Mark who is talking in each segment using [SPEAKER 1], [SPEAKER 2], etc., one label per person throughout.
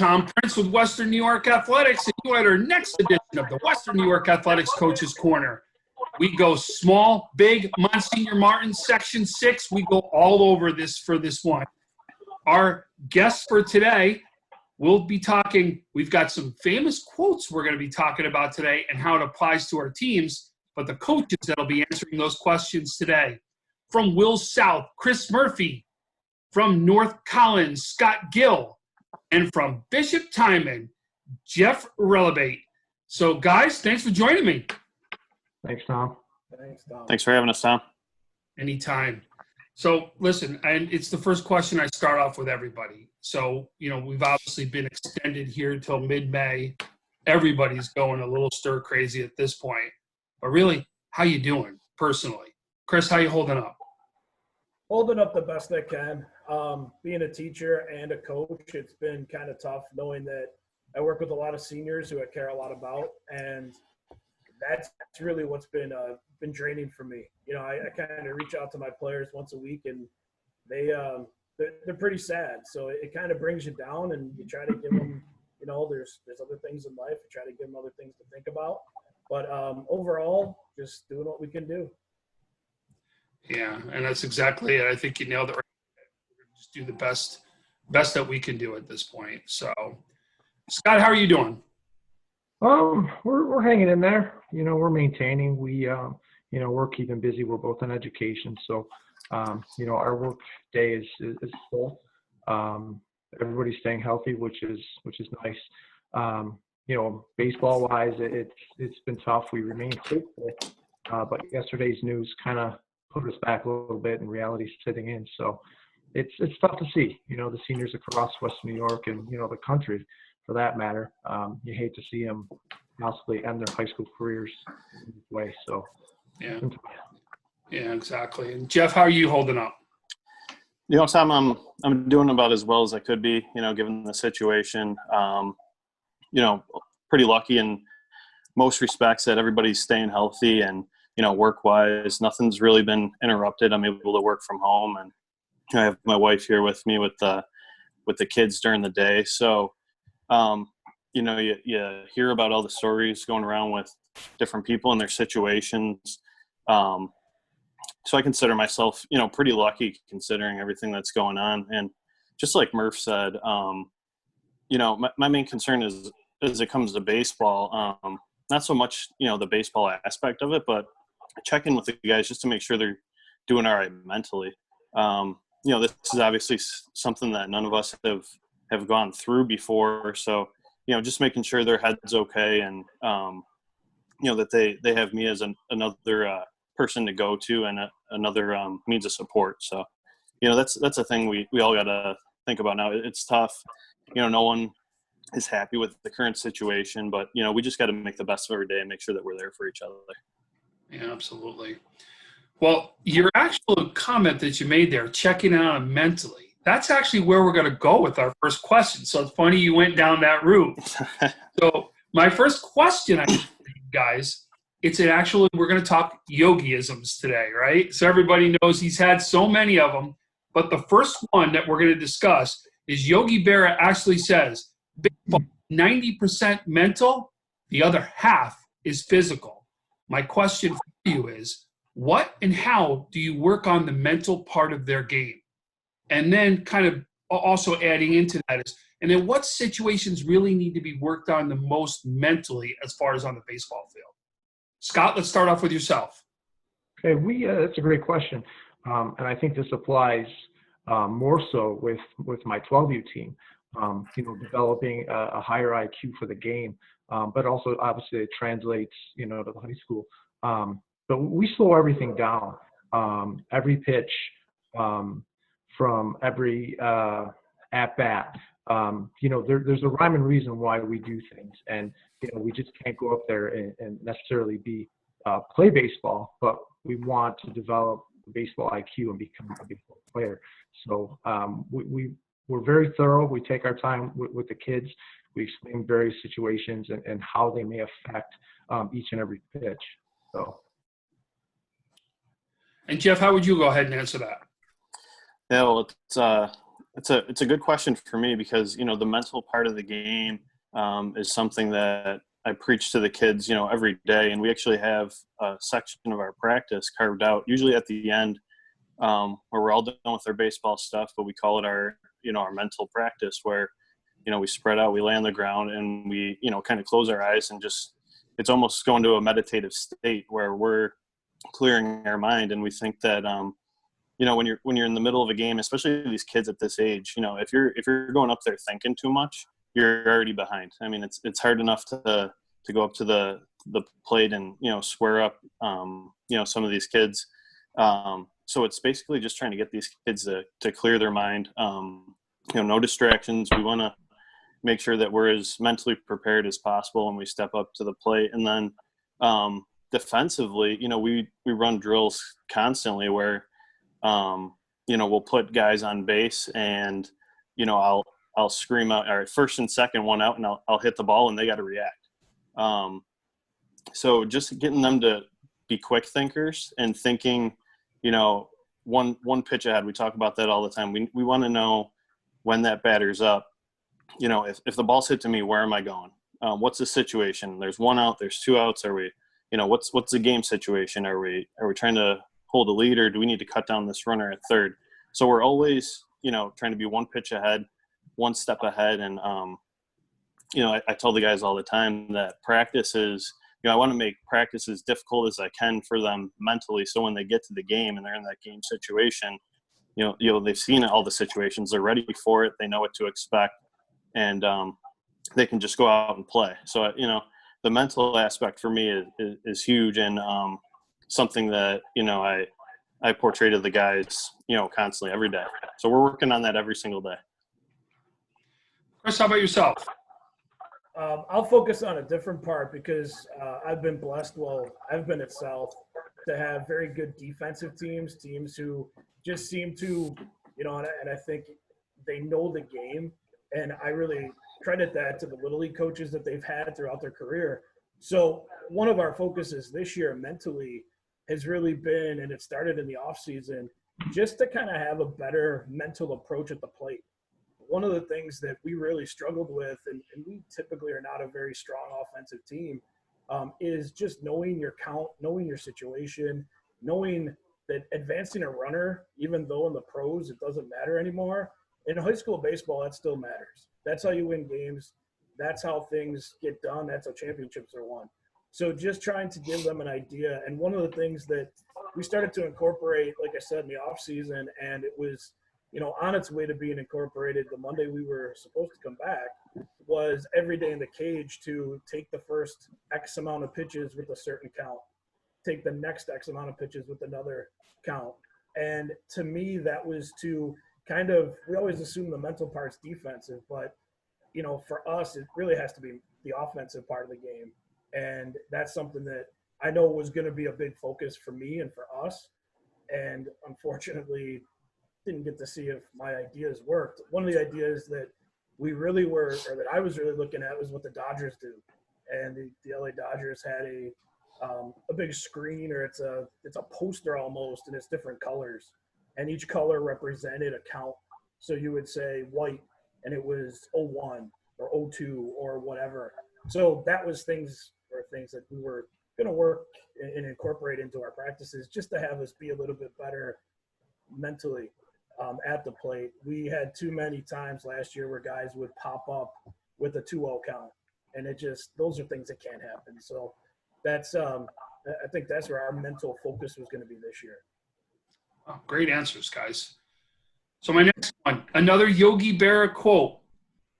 [SPEAKER 1] Tom Prince with Western New York Athletics, and you at our next edition of the Western New York Athletics Coaches Corner. We go small, big, Monsignor Martin, Section 6. We go all over this for this one. Our guests for today, we'll be talking, we've got some famous quotes we're going to be talking about today and how it applies to our teams, but the coaches that'll be answering those questions today. From Will South, Chris Murphy. From North Collins, Scott Gill. And from Bishop Timon, Jeff Ralabate. So, guys, thanks for joining me.
[SPEAKER 2] Thanks, Tom.
[SPEAKER 3] Thanks for having us, Tom.
[SPEAKER 1] Anytime. So, listen, and it's the first question I start off with everybody. So, we've obviously been extended here until mid-May. Everybody's going a little stir crazy at this point. But really, how you doing personally? Chris, how you holding up?
[SPEAKER 4] Holding up the best I can. Being a teacher and a coach, it's been kind of tough knowing that I work with a lot of seniors who I care a lot about, and that's really what's been draining for me. I kind of reach out to my players once a week, and they're pretty sad. So it kind of brings you down, and you try to give them, there's other things in life. You try to give them other things to think about. But overall, just doing what we can do.
[SPEAKER 1] Yeah, and that's exactly it. I think you nailed it. We're just do the best that we can do at this point. So, Scott, how are you doing?
[SPEAKER 2] We're hanging in there. We're maintaining. We're keeping busy. We're both in education, so our work day is full. Everybody's staying healthy, which is nice. Baseball wise, it's been tough. We remain hopeful, but yesterday's news kind of put us back a little bit, and reality's sitting in. So it's tough to see. The seniors across Western New York and the country, for that matter. You hate to see them possibly end their high school careers in this way. So
[SPEAKER 1] yeah, exactly. And Jeff, how are you holding up?
[SPEAKER 3] Tom, I'm doing about as well as I could be. Given the situation. Pretty lucky in most respects that everybody's staying healthy, and work-wise, nothing's really been interrupted. I'm able to work from home, and I have my wife here with me with the kids during the day. So, you hear about all the stories going around with different people and their situations. So I consider myself, pretty lucky considering everything that's going on. And just like Murph said, my main concern is as it comes to baseball, not so much, the baseball aspect of it, but check in with the guys just to make sure they're doing all right mentally. This is obviously something that none of us have gone through before. So, just making sure their head's okay, and, that they have me as another person to go to, and another means of support. So, that's a thing we all got to think about now. It's tough. No one is happy with the current situation, but, we just got to make the best of every day and make sure that we're there for each other.
[SPEAKER 1] Yeah, absolutely. Well, your actual comment that you made there, checking out on mentally, that's actually where we're going to go with our first question. So it's funny you went down that route. So my first question, guys, we're going to talk yogiisms today, right? So everybody knows he's had so many of them, but the first one that we're going to discuss is Yogi Berra actually says, 90% mental, the other half is physical. My question for you is, what and how do you work on the mental part of their game? And then kind of also adding into that is, and then what situations really need to be worked on the most mentally as far as on the baseball field? Scott, let's start off with yourself.
[SPEAKER 2] Okay, that's a great question. And I think this applies more so with my 12U team. Developing a higher IQ for the game, but also obviously it translates, to the high school. But we slow everything down. Every pitch, from every at bat. There's a rhyme and reason why we do things, and we just can't go up there and necessarily play baseball, but we want to develop baseball IQ and become a baseball player. So we're very thorough. We take our time with the kids. We explain various situations and how they may affect each and every pitch. So. And
[SPEAKER 1] Jeff, how would you go ahead and answer that?
[SPEAKER 3] Yeah, well, It's a good question for me because, the mental part of the game is something that I preach to the kids, every day. And we actually have a section of our practice carved out, usually at the end, where we're all done with our baseball stuff, but we call it our mental practice, where, we spread out, we lay on the ground, and we, kind of close our eyes and just, it's almost going to a meditative state where we're clearing our mind. And we think that, when you're in the middle of a game, especially these kids at this age, if you're going up there thinking too much, you're already behind. I mean, it's hard enough to go up to the plate and, square up, some of these kids. So it's basically just trying to get these kids to clear their mind. No distractions. We want to make sure that we're as mentally prepared as possible when we step up to the plate. And then defensively, we run drills constantly where, we'll put guys on base and, I'll scream out, all right, first and second, one out, and I'll hit the ball and they got to react. So just getting them to be quick thinkers and thinking, one pitch ahead. We talk about that all the time. We want to know when that batter's up, if the ball's hit to me, where am I going? What's the situation? There's one out, there's two outs. Are we, what's the game situation? Are we trying to hold a lead, or do we need to cut down this runner at third? So we're always, trying to be one pitch ahead, one step ahead. And, I tell the guys all the time that practice is, I want to make practice as difficult as I can for them mentally. So when they get to the game and they're in that game situation, they've seen all the situations, they're ready for it. They know what to expect, and they can just go out and play. So, the mental aspect for me is huge, and something that, I portray to the guys, constantly every day. So we're working on that every single day.
[SPEAKER 1] Chris, how about yourself?
[SPEAKER 4] I'll focus on a different part because I've been blessed. Well, I've been at South to have very good defensive teams who just seem to, and I think they know the game. And I really credit that to the Little League coaches that they've had throughout their career. So one of our focuses this year mentally has really been, and it started in the off season, just to kind of have a better mental approach at the plate. One of the things that we really struggled with, and we typically are not a very strong offensive team, is just knowing your count, knowing your situation, knowing that advancing a runner, even though in the pros it doesn't matter anymore, in high school baseball that still matters. That's how you win games. That's how things get done. That's how championships are won. So just trying to give them an idea. And one of the things that we started to incorporate, like I said, in the off season, and it was, on its way to being incorporated the Monday we were supposed to come back, was every day in the cage to take the first X amount of pitches with a certain count, take the next X amount of pitches with another count. And to me, that was to kind of, we always assume the mental part's defensive, but, for us, it really has to be the offensive part of the game. And that's something that I know was going to be a big focus for me and for us. And unfortunately, didn't get to see if my ideas worked. One of the ideas that we really were, or that I was really looking at, was what the Dodgers do. And the LA Dodgers had a big screen, or it's a poster almost, and it's different colors. And each color represented a count. So you would say white, and it was 01 or 02 or whatever. So that was things that we were going to work and incorporate into our practices, just to have us be a little bit better mentally at the plate. We had too many times last year where guys would pop up with a 2-0 count, and those are things that can't happen. So that's I think that's where our mental focus was going to be this year.
[SPEAKER 1] Oh, great answers, guys. So my next one, another Yogi Berra quote: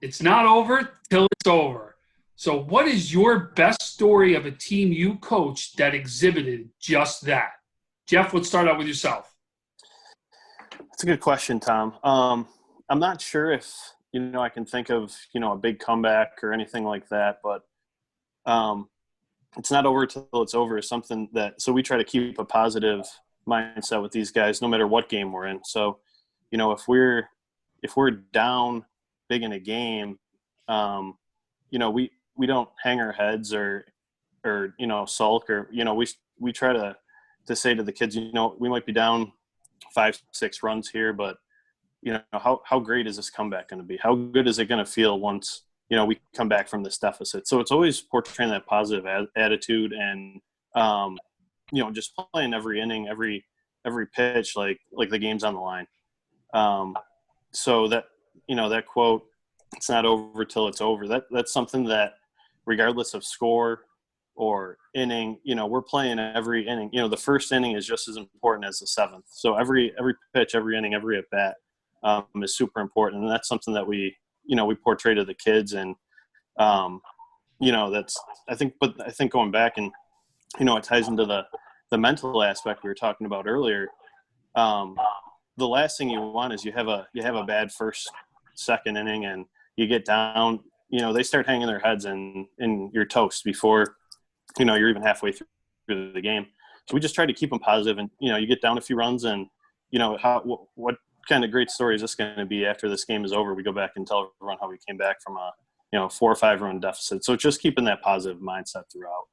[SPEAKER 1] "It's not over till it's over." So what is your best story of a team you coached that exhibited just that? Jeff, let's start out with yourself.
[SPEAKER 3] That's a good question, Tom. I'm not sure if, I can think of, a big comeback or anything like that, but it's not over till it's over is something that, so we try to keep a positive mindset with these guys, no matter what game we're in. So, if we're down big in a game, we don't hang our heads or sulk, or, we try to say to the kids, we might be down 5-6 runs here, but how great is this comeback going to be? How good is it going to feel once, we come back from this deficit? So it's always portraying that positive attitude and, just playing every inning, every pitch, like the game's on the line. So that, that quote, it's not over till it's over. That's something that regardless of score or inning, we're playing every inning. The first inning is just as important as the seventh. So every pitch, every inning, every at bat is super important. And that's something that we portray to the kids. And, that's, I think going back and, it ties into the mental aspect we were talking about earlier. The last thing you want is you have a bad first, second inning and you get down, they start hanging their heads and you're toast before, you're even halfway through the game. So we just try to keep them positive and, you get down a few runs and, what kind of great story is this going to be after this game is over? We go back and tell everyone how we came back from a, 4 or 5 run deficit. So just keeping that positive mindset throughout.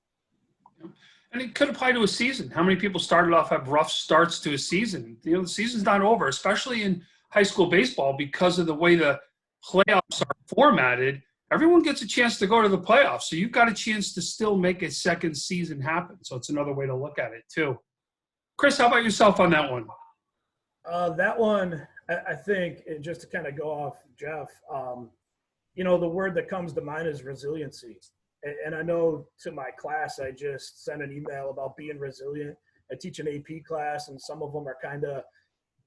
[SPEAKER 1] And it could apply to a season. How many people started off have rough starts to a season? The season's not over, especially in high school baseball because of the way the playoffs are formatted. Everyone gets a chance to go to the playoffs. So you've got a chance to still make a second season happen. So it's another way to look at it too. Chris, how about yourself on that one?
[SPEAKER 4] That one, I think, just to kind of go off Jeff, the word that comes to mind is resiliency. And I know to my class, I just sent an email about being resilient. I teach an AP class, and some of them are kind of,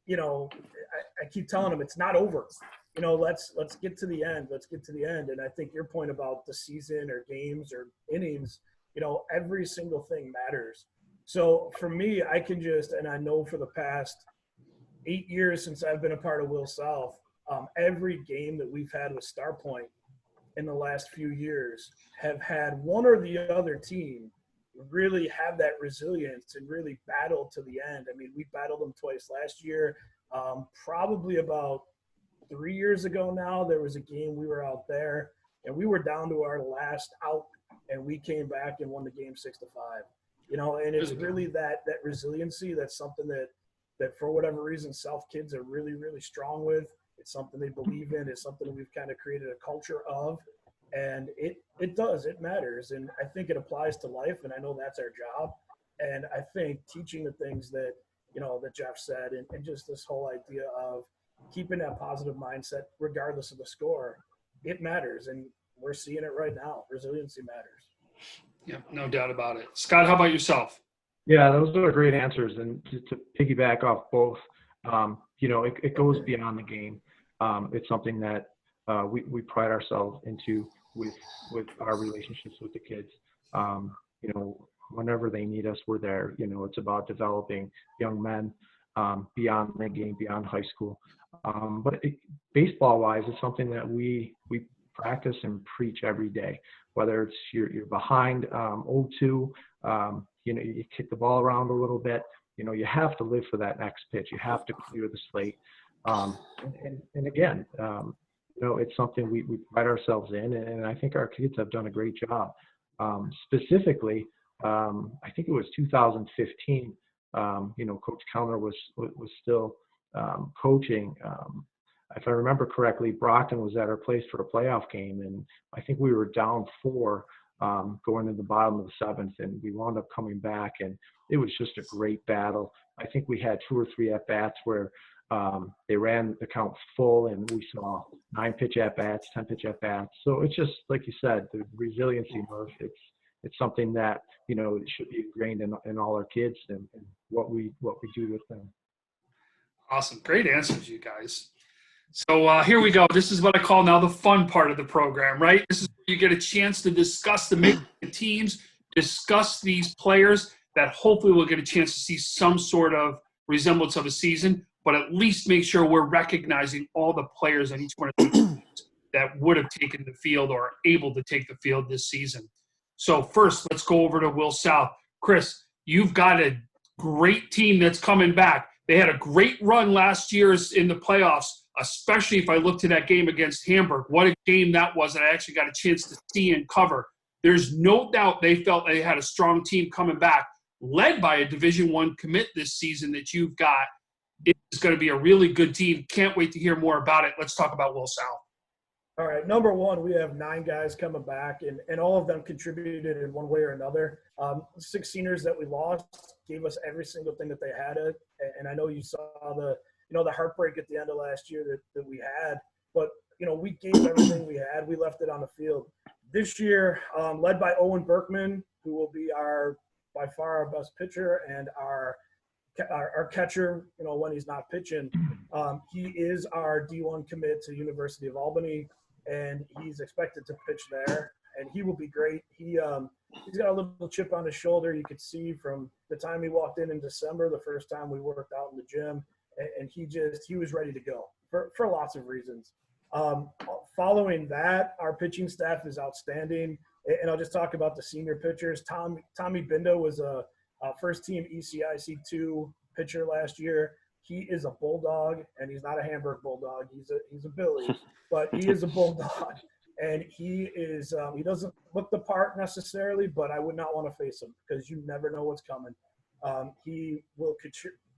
[SPEAKER 4] I keep telling them it's not over. Let's get to the end. Let's get to the end. And I think your point about the season or games or innings, every single thing matters. So for me, I can and I know for the past 8 years since I've been a part of Will South, every game that we've had with Star Point in the last few years have had one or the other team really have that resilience and really battle to the end. I mean, we battled them twice last year. Probably about 3 years ago now, there was a game we were out there and we were down to our last out and we came back and won the game 6-5. And it's really that resiliency. That's something that for whatever reason, South kids are really, really strong with. It's something they believe in. It's something that we've kind of created a culture of. And it matters. And I think it applies to life. And I know that's our job. And I think teaching the things that, that Jeff said and just this whole idea of keeping that positive mindset, regardless of the score, it matters. And we're seeing it right now. Resiliency matters.
[SPEAKER 1] Yeah, no doubt about it. Scott, how about yourself?
[SPEAKER 2] Yeah, those are great answers. And to piggyback off both, it goes beyond the game. It's something that we pride ourselves into with our relationships with the kids. Whenever they need us, we're there. It's about developing young men beyond the game, beyond high school. But baseball-wise, it's something that we practice and preach every day. Whether it's you're behind 0-2, you kick the ball around a little bit. You have to live for that next pitch. You have to clear the slate. And again, it's something we pride ourselves in, and I think our kids have done a great job. Specifically, I think it was 2015. Coach Kellner was still coaching. If I remember correctly, Brockton was at our place for a playoff game, and I think we were down 4 going to the bottom of the 7th, and we wound up coming back, and it was just a great battle. I think we had 2 or 3 at-bats where they ran the count full, and we saw 9-pitch at-bats, 10-pitch at-bats. So it's just, like you said, the resiliency, Murph, it's something that, it should be ingrained in all our kids and what we do with them.
[SPEAKER 1] Awesome. Great answers, you guys. So here we go. This is what I call now the fun part of the program, right? This is where you get a chance to discuss the teams, discuss these players that hopefully we'll get a chance to see some sort of resemblance of a season, but at least make sure we're recognizing all the players on each one of these teams that would have taken the field or are able to take the field this season. So first, let's go over to Will South. Chris, you've got a great team that's coming back. They had a great run last year in the playoffs, especially if I look to that game against Hamburg. What a game that was that I actually got a chance to see and cover. There's no doubt they felt they had a strong team coming back, led by a Division I commit this season that you've got. it's going to be a really good team. Can't wait to hear more about it. Let's talk about Will South.
[SPEAKER 4] All right, number one, we have 9 guys coming back, and all of them contributed in one way or another. 6 seniors that we lost gave us every single thing that they had it, and I know you saw the heartbreak at the end of last year that we had, but we gave everything we had. We left it on the field. This year, led by Owen Berkman, who will be by far our best pitcher and our catcher, when he's not pitching. He is our D1 commit to University of Albany, and he's expected to pitch there, and he will be great. He's got a little chip on his shoulder. You could see from the time he walked in December, the first time we worked out in the gym, and he was ready to go for lots of reasons. Following that, our pitching staff is outstanding, and I'll just talk about the senior pitchers. Tommy Bindo was a first-team ECIC2 pitcher last year. He is a bulldog, and he's not a Hamburg bulldog. He's a Billy, but he is a bulldog, and he doesn't look the part necessarily, but I would not want to face him because you never know what's coming. He will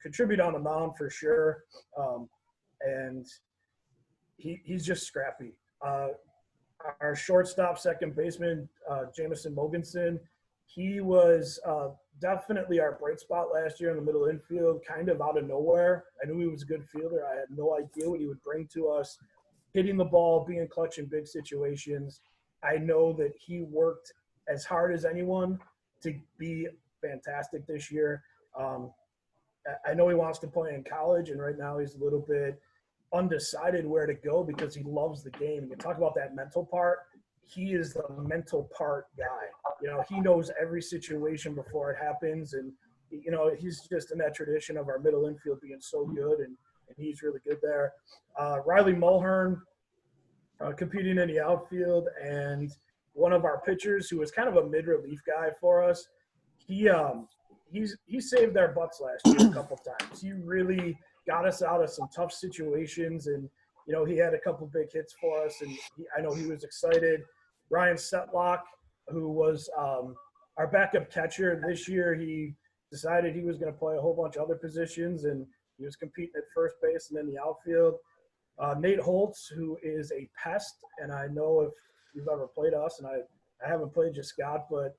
[SPEAKER 4] contribute on the mound for sure, and he's just scrappy. Our shortstop, second baseman, Jameson Mogensen, he was definitely our bright spot last year in the middle infield, kind of out of nowhere. I knew he was a good fielder. I had no idea what he would bring to us, hitting the ball, being clutch in big situations. I know that he worked as hard as anyone to be fantastic this year. I know he wants to play in college, and right now he's a little bit undecided where to go because he loves the game. You talk about that mental part. He is the mental part guy. He knows every situation before it happens, and he's just in that tradition of our middle infield being so good, and he's really good there. Riley Mulhern competing in the outfield, and one of our pitchers who was kind of a mid-relief guy for us. He saved our butts last year a couple times. He really got us out of some tough situations, and he had a couple big hits for us, and I know he was excited. Ryan Setblock, who was our backup catcher this year, he decided he was going to play a whole bunch of other positions, and he was competing at first base and in the outfield. Nate Holtz, who is a pest, and I know if you've ever played us, and I haven't played you, Scott, but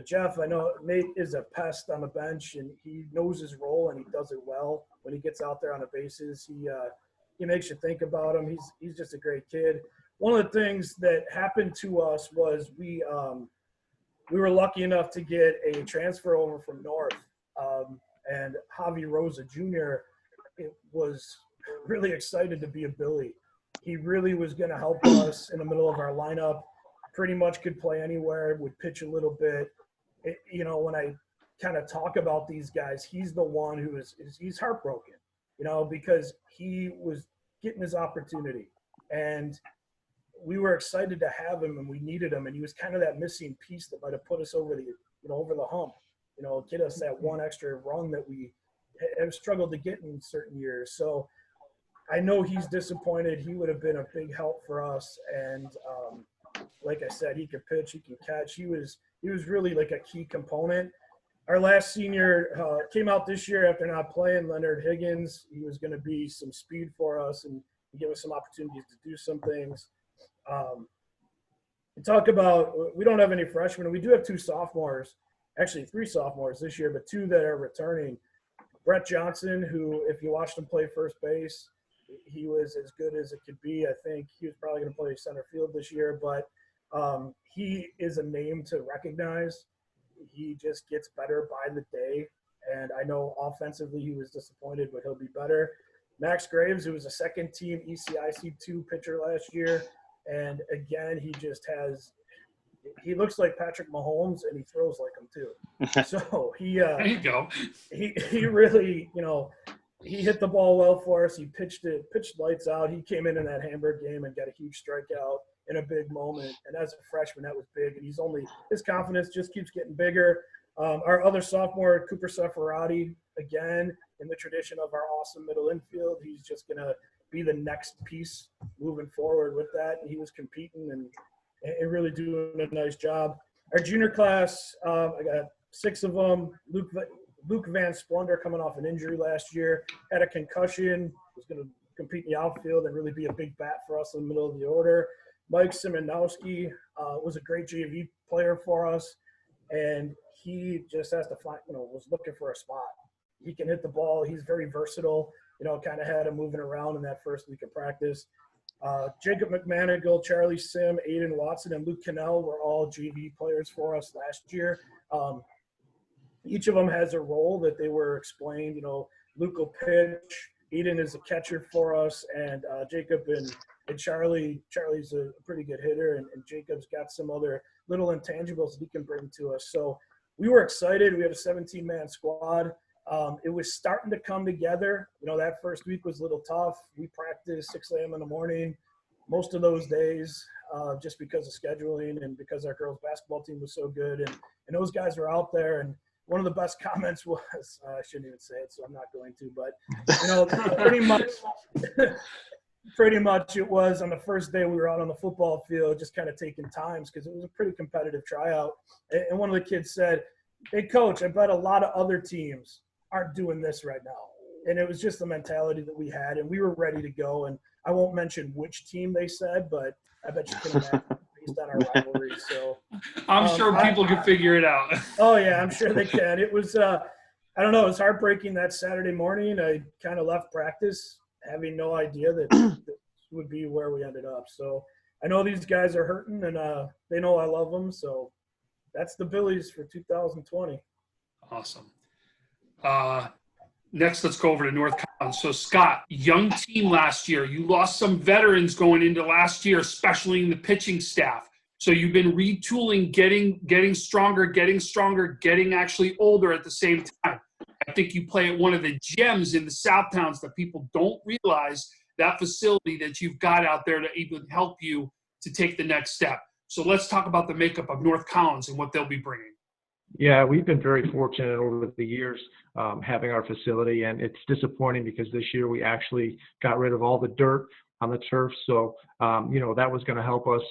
[SPEAKER 4] Jeff, I know Nate is a pest on the bench, and he knows his role, and he does it well. When he gets out there on the bases, he makes you think about him. He's just a great kid. One of the things that happened to us was we were lucky enough to get a transfer over from North, and Javi Rosa Jr. was really excited to be a Billy. He really was going to help us in the middle of our lineup. Pretty much could play anywhere, would pitch a little bit. When I kind of talk about these guys, he's the one who he's heartbroken, because he was getting his opportunity, and we were excited to have him, and we needed him, and he was kind of that missing piece that might have put us over the hump, get us that one extra rung that we have struggled to get in certain years. So I know he's disappointed. He would have been a big help for us, and like I said, he could pitch, he can catch. He was really like a key component. Our last senior came out this year after not playing, Leonard Higgins. He was going to be some speed for us and give us some opportunities to do some things. Talk about, we don't have any freshmen. We do have 2 sophomores, actually 3 sophomores this year, but 2 that are returning. Brett Johnson, who, if you watched him play first base, he was as good as it could be. I think he was probably going to play center field this year, but he is a name to recognize. He just gets better by the day, and I know offensively he was disappointed, but he'll be better. Max Graves, who was a second-team ECIC2 pitcher last year, and again, he looks like Patrick Mahomes, and he throws like him too. So
[SPEAKER 1] there you go.
[SPEAKER 4] He really, he hit the ball well for us. He pitched lights out. He came in that Hamburg game and got a huge strikeout in a big moment. And as a freshman, that was big. And his confidence just keeps getting bigger. Our other sophomore, Cooper Seferati, again, in the tradition of our awesome middle infield, he's just going to be the next piece moving forward with that. And he was competing and really doing a nice job. Our junior class, I got 6 of them. Luke Van Splendor coming off an injury last year, had a concussion, was going to compete in the outfield and really be a big bat for us in the middle of the order. Mike Simonowski was a great JV player for us, and he just has to find, was looking for a spot. He can hit the ball. He's very versatile. Kind of had him moving around in that first week of practice. Jacob McManigal, Charlie Sim, Aiden Watson, and Luke Cannell were all JV players for us last year. Each of them has a role that they were explained. Luke will pitch. Aiden is a catcher for us, and Jacob and Charlie's a pretty good hitter, and Jacob's got some other little intangibles that he can bring to us. So we were excited. We had a 17-man squad. It was starting to come together. That first week was a little tough. We practiced 6 a.m. in the morning most of those days just because of scheduling and because our girls basketball team was so good. And those guys were out there. And one of the best comments was, I shouldn't even say it, so I'm not going to, but, pretty much it was on the first day we were out on the football field just kind of taking times because it was a pretty competitive tryout. And one of the kids said, "Hey, Coach, I bet a lot of other teams aren't doing this right now." And it was just the mentality that we had, and we were ready to go. And I won't mention which team they said, but I bet you can imagine based on our rivalry. So
[SPEAKER 1] I'm sure people can figure it out.
[SPEAKER 4] Oh, yeah, I'm sure they can. It was, I don't know, it was heartbreaking that Saturday morning. I kind of left practice having no idea that this would be where we ended up. So I know these guys are hurting, and they know I love them. So that's the Billies for 2020.
[SPEAKER 1] Awesome. Next, let's go over to North Collins. So, Scott, young team last year. You lost some veterans going into last year, especially in the pitching staff. So you've been retooling, getting stronger, getting actually older at the same time. I think you play at one of the gems in the South Towns that people don't realize, that facility that you've got out there to even help you to take the next step. So let's talk about the makeup of North Collins and what they'll be bringing.
[SPEAKER 2] Yeah, we've been very fortunate over the years having our facility, and it's disappointing because this year we actually got rid of all the dirt on the turf. So, that was going to help us,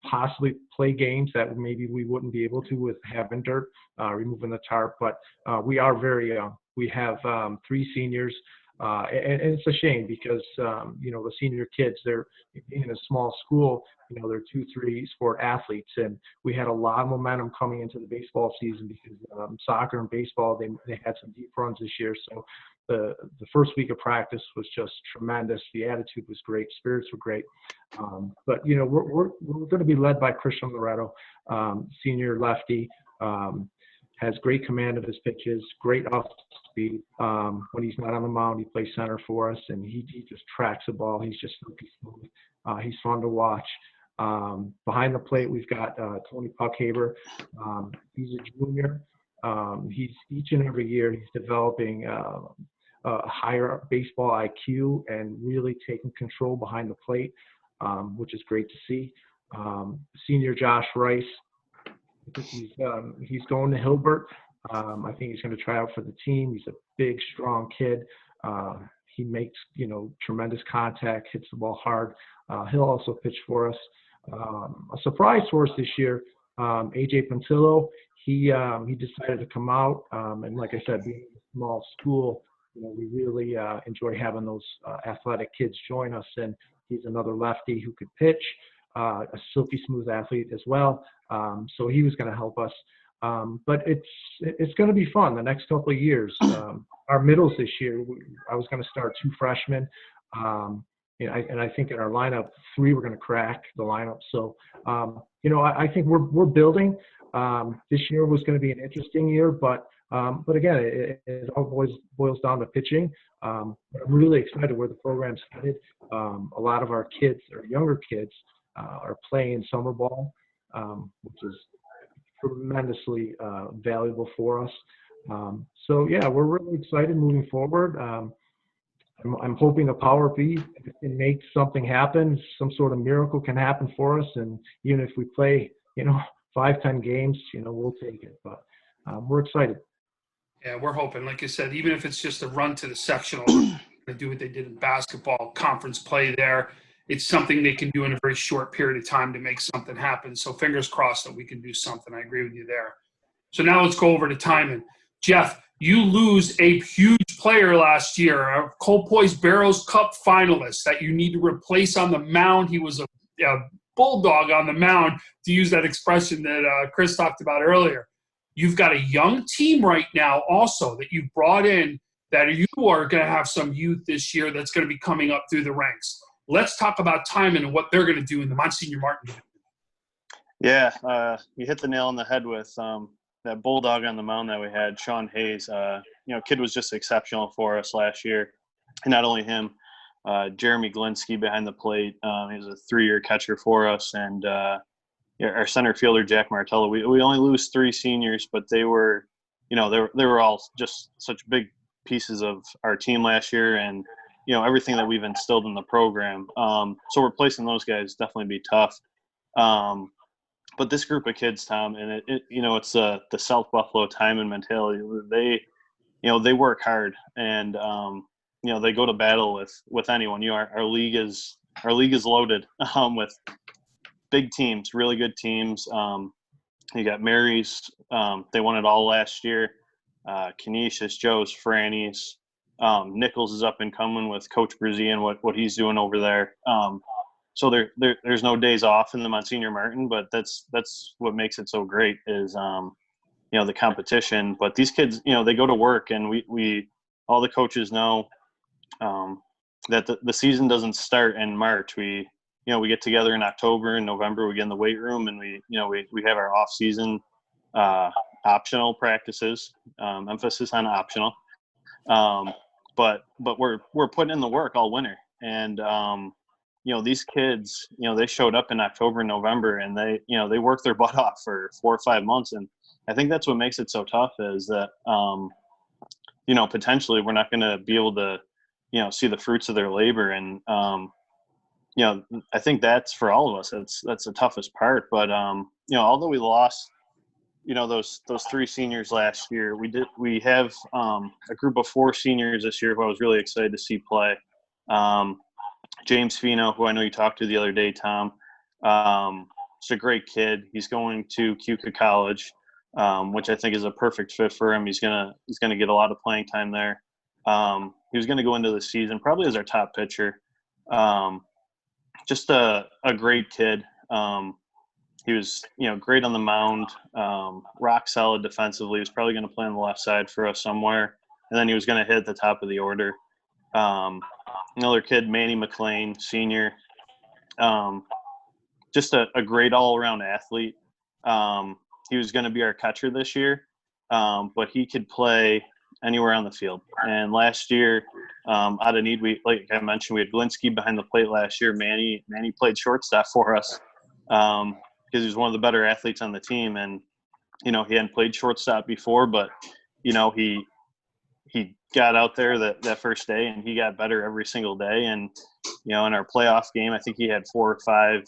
[SPEAKER 2] possibly play games that maybe we wouldn't be able to with having dirt, removing the tarp. But we are very young. We have 3 seniors. And it's a shame because, the senior kids, they're in a small school, they're 2-3 sport athletes. And we had a lot of momentum coming into the baseball season because soccer and baseball, they had some deep runs this year. So the first week of practice was just tremendous. The attitude was great. Spirits were great. But, we're going to be led by Christian Loretto, senior lefty. Has great command of his pitches, great off speed. When he's not on the mound, he plays center for us, and he just tracks the ball. He's just silky smooth. He's fun to watch. Behind the plate, we've got Tony Puckhaber. He's a junior. He's each and every year he's developing a higher baseball IQ and really taking control behind the plate, which is great to see. Senior Josh Rice. He's going to Hilbert. I think he's going to try out for the team. He's a big, strong kid. He makes, tremendous contact, hits the ball hard. He'll also pitch for us. A surprise for us this year, AJ Pattillo. He decided to come out, and like I said, being a small school, we really enjoy having those athletic kids join us. And he's another lefty who could pitch. A silky smooth athlete as well. So he was going to help us. But it's going to be fun the next couple of years. Our middles this year, I was going to start 2 freshmen. And I think in our lineup, 3 were going to crack the lineup. So, I think we're building. This year was going to be an interesting year, but again, it all boils down to pitching. I'm really excited where the program's headed. A lot of our kids, or younger kids, are playing summer ball, which is tremendously valuable for us. So yeah, we're really excited moving forward. I'm hoping the power be can make something happen. Some sort of miracle can happen for us, and even if we play, 5-10 games, we'll take it. But we're excited.
[SPEAKER 1] Yeah, we're hoping, like you said, even if it's just a run to the sectional, to do what they did in basketball, conference play there. It's something they can do in a very short period of time to make something happen. So fingers crossed that we can do something. I agree with you there. So now let's go over to Timon. Jeff, you lose a huge player last year, a Colpoys Barrows Cup finalist that you need to replace on the mound. He was a bulldog on the mound, to use that expression that Chris talked about earlier. You've got a young team right now also that you've brought in that you are going to have some youth this year that's going to be coming up through the ranks. Let's talk about Timon and what they're going to do in the Monsignor Martin division.
[SPEAKER 3] Yeah, you hit the nail on the head with that bulldog on the mound that we had, Sean Hayes. Kid was just exceptional for us last year. And not only him, Jeremy Glinsky behind the plate. He was a 3-year catcher for us. And our center fielder, Jack Martello. We only lose 3 seniors, but they were all just such big pieces of our team last year, and everything that we've instilled in the program. So replacing those guys definitely be tough. But this group of kids, Tom, and it's the South Buffalo Timon mentality. They work hard, and they go to battle with anyone. Our league is loaded with big teams, really good teams. You got Mary's. They won it all last year. Canisius, Joe's, Franny's. Nichols is up and coming with Coach Brzee and what he's doing over there. So there's no days off in the Monsignor Martin, but that's what makes it so great is the competition. But these kids, they go to work, and we all the coaches know that the season doesn't start in March. We get together in October and November. We get in the weight room, and we have our off season optional practices. Emphasis on optional. But we're putting in the work all winter, and these kids, they showed up in October and November, and they worked their butt off for 4 or 5 months. And I think that's what makes it so tough is that, potentially we're not going to be able to, see the fruits of their labor. And, I think that's for all of us. That's the toughest part. But, although we lost, those 3 seniors last year, we have a group of 4 seniors this year who I was really excited to see play. James Fino, who I know you talked to the other day, Tom. He's a great kid. He's going to Keuka College, which I think is a perfect fit for him. He's gonna get a lot of playing time there. He was going to go into the season probably as our top pitcher. Just a great kid. He was, great on the mound, rock solid defensively. He was probably going to play on the left side for us somewhere, and then he was going to hit the top of the order. Another kid, Manny Mcclain, senior, just a great all-around athlete. He was going to be our catcher this year, but he could play anywhere on the field. And last year, out of need, like I mentioned, we had Glinsky behind the plate last year. Manny played shortstop for us because he was one of the better athletes on the team. And, he hadn't played shortstop before, but, he got out there that first day, and he got better every single day. And, in our playoff game, I think he had 4 or 5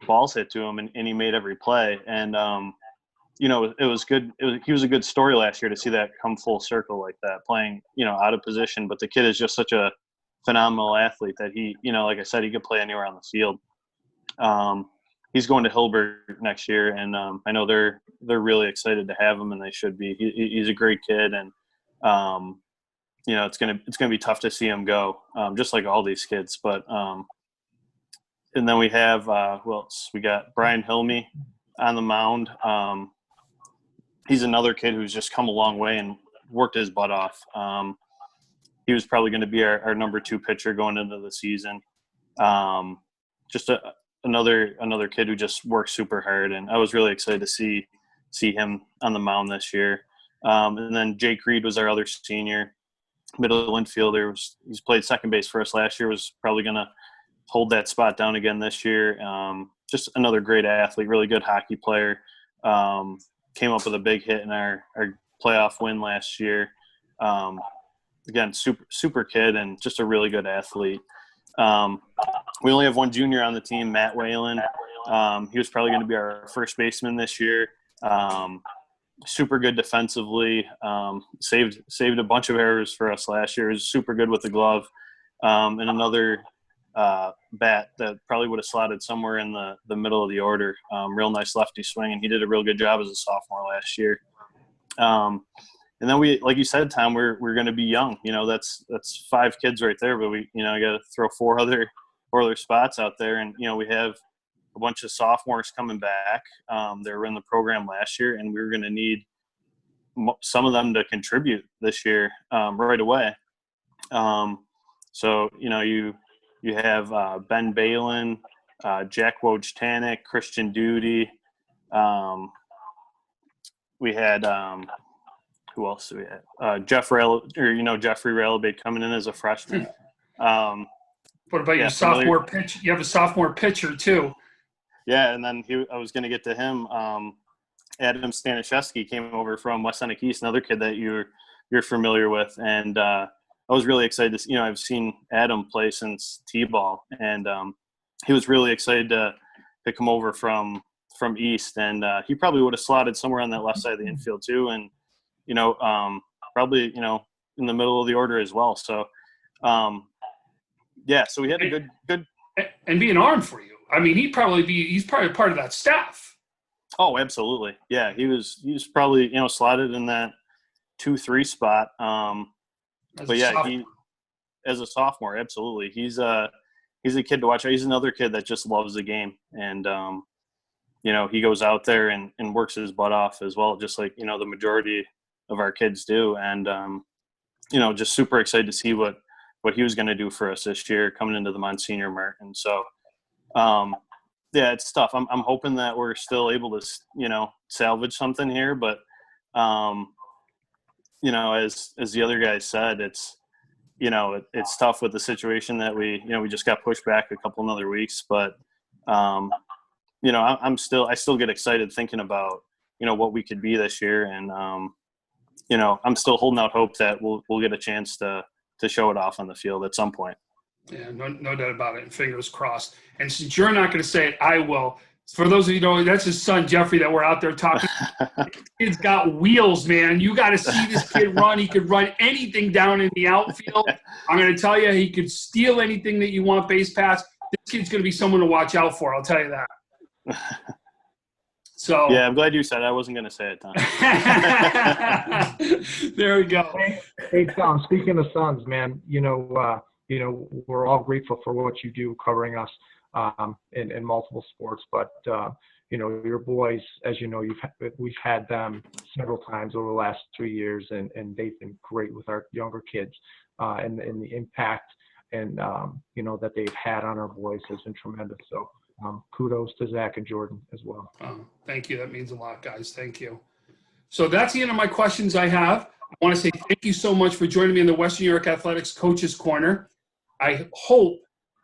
[SPEAKER 3] balls hit to him, and he made every play. And, it was good. He was a good story last year to see that come full circle like that, playing, out of position. But the kid is just such a phenomenal athlete that he, like I said, he could play anywhere on the field. He's going to Hilbert next year, and I know they're really excited to have him, and they should be. He's a great kid, and it's gonna be tough to see him go, just like all these kids. But and then we have who else? We got Brian Hilme on the mound. He's another kid who's just come a long way and worked his butt off. He was probably going to be our number 2 pitcher going into the season. Just another kid who just works super hard, and I was really excited to see him on the mound this year. And then Jake Reed was our other senior, middle infielder. He's played second base for us last year, was probably going to hold that spot down again this year. Just another great athlete, really good hockey player. Came up with a big hit in our playoff win last year. Again, super kid and just a really good athlete. We only have 1 junior on the team, Matt Whalen. He was probably going to be our first baseman this year. Super good defensively. Saved a bunch of errors for us last year. He was super good with the glove. And another bat that probably would have slotted somewhere in the middle of the order. Real nice lefty swing, and he did a real good job as a sophomore last year. and then we, like you said, Tom, we're going to be young. That's 5 kids right there, but we, I got to throw four other spots out there. And, we have a bunch of sophomores coming back. They were in the program last year, and we were going to need some of them to contribute this year right away. So, you have Ben Balin, Jack Wojtanek, Christian Duty. We had who else do we have? Jeffrey Ralabate coming in as a freshman.
[SPEAKER 1] What about your sophomore pitch? You have a sophomore pitcher too.
[SPEAKER 3] Yeah, and then I was going to get to him. Adam Staniszewski came over from West Seneca East, another kid that you're familiar with, and I was really excited to see, I've seen Adam play since T-ball, and he was really excited to come over from East, and he probably would have slotted somewhere on that left side of the infield too, and probably in the middle of the order as well. So so we had a good
[SPEAKER 1] and be an arm for you. I mean, he's probably part of that staff.
[SPEAKER 3] Oh, absolutely. Yeah, he was probably slotted in that 2-3 spot. But yeah, he as a sophomore, absolutely. He's a kid to watch. He's another kid that just loves the game, and he goes out there and works his butt off as well, just like the majority of our kids do. And just super excited to see what he was going to do for us this year coming into the Monsignor Mert. And so it's tough. I'm hoping that we're still able to salvage something here, but as the other guys said, it's tough with the situation that we just got pushed back a couple of other weeks, but I still get excited thinking about what we could be this year, and I'm still holding out hope that we'll get a chance to show it off on the field at some point.
[SPEAKER 1] Yeah, no doubt about it, and fingers crossed. And since you're not going to say it, I will. For those of you who know, that's his son Jeffrey that we're out there talking. Kid's got wheels, man. You got to see this kid run. He could run anything down in the outfield. I'm going to tell you, he could steal anything that you want base pass. This kid's going to be someone to watch out for. I'll tell you that. So
[SPEAKER 3] yeah, I'm glad you said it. I wasn't going to say it, Tom.
[SPEAKER 1] There we go.
[SPEAKER 2] Hey, Tom, speaking of sons, man, we're all grateful for what you do covering us in multiple sports. But, your boys, as you know, we've had them several times over the last 3 years, and they've been great with our younger kids. And the impact and, that they've had on our boys has been tremendous. So kudos to Zach and Jordan as well.
[SPEAKER 1] Thank you. That means a lot, guys. Thank you. So that's the end of my questions I have. I want to say thank you so much for joining me in the Western New York Athletics Coaches Corner. I hope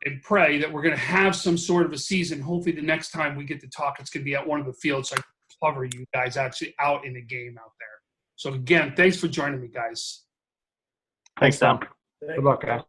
[SPEAKER 1] and pray that we're going to have some sort of a season. Hopefully the next time we get to talk, it's going to be at one of the fields so I can cover you guys actually out in the game out there. So again, thanks for joining me, guys.
[SPEAKER 3] Thanks, Tom.
[SPEAKER 2] Good luck, guys.